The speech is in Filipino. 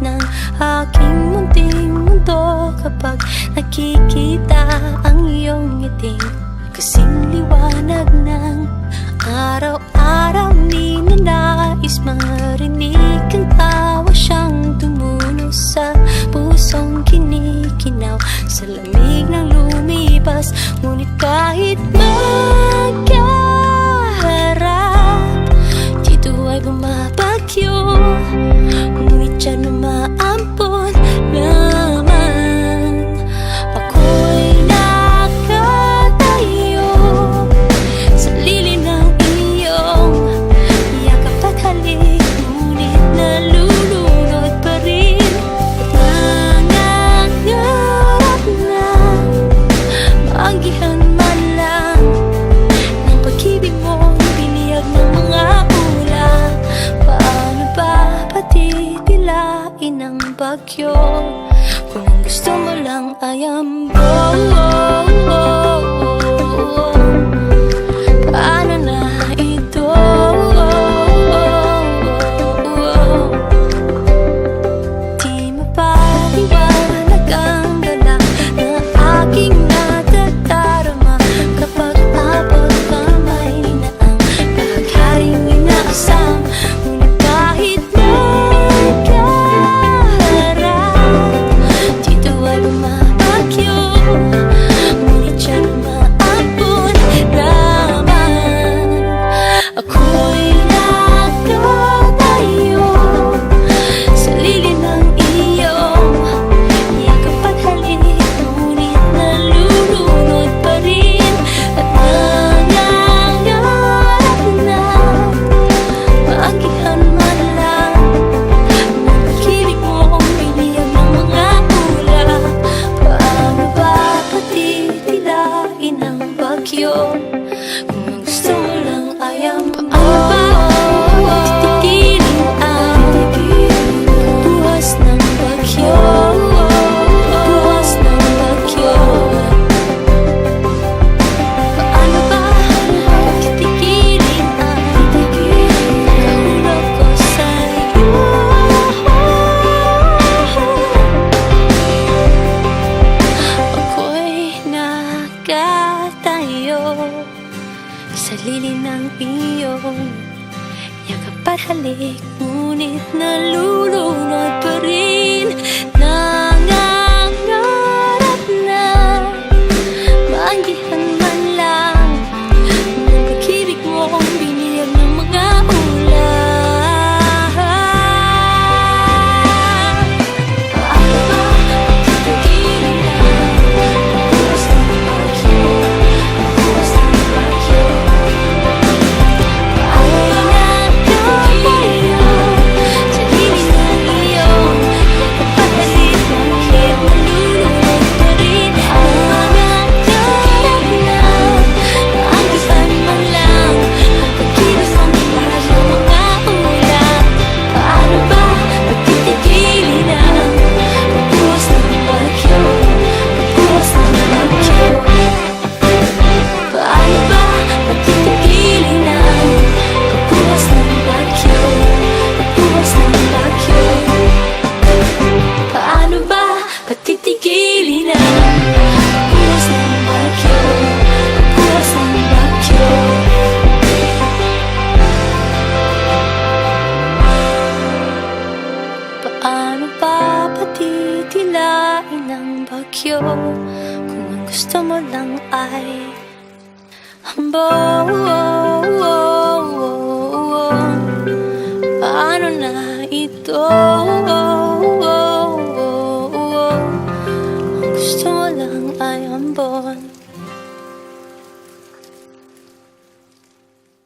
ng aking munting mundo kapag nakikita ang iyong ngiti. Kasing liwanag ng araw-araw, di na nais marinig ang tawa siyang tumulo sa pusong kinikinaw sa lamig ng lumipas. Ngunit kahit magkaharap, dito ay bumabagyo, ngunit siya umaampon naman. Ako'y nakatayo sa lilim ng iyong yakap at halik, ngunit nalulunod pa rin. Nangangarap na maanggihan man lang ng pag-ibig mong biniyag ng mga ulap. Paano ba patitilain ang bagyo kung ang gusto mo lang ay ambon? Paano na ito? Di mapaliwanag ang gala na aking natatarama kapag abot kamay na ang pagharing inaasam. Ngunit kahit magkaharap, dito ay bumabagyo, ngunit siya umaampon naman. Ako'y nakatayo sa lilim ng iyong yakap at halik, ngunit nalulunod pa rin. At nangangarap na maanggihan man lang ng pag-ibig mong biniyag ng mga ulap. Paano ba patitilain ang bagyo kung ang gusto mo lang ay ang paano ba titigilin ang buwas ng bagyo? Buwas ng bagyo. Paano ba titigilin ang kahulog ko sa'yo? Ako'y nakatayo sa lilim ng iyong yakap at halik, ngunit nalulunod pa rin. Nangangarap na maanggihan man lang ng pag-ibig mong biniyag ng mga ulap. Paano ba titigilin ang buwas ng bagyo? Buwas ng bagyo. Ako'y nakatayo sa lilim ng iyong yakap at halik, ngunit nalulunod pa rin. Nangangarap na maanggihan man lang ang pag-ibig mong biniyag ng mga ulap. Paano ba patitigilin ang buwas ng bagyo? Buwas ng bagyo. Paano ba patitigilin ang buwas ng bagyo? Buwas ng bagyo. Paano ba patitigilin ang buwas ng bagyo? Buwas ng bagyo. Paano ba patitilain ang bagyo kung ang gusto mo lang ay ambon? Paano na ito?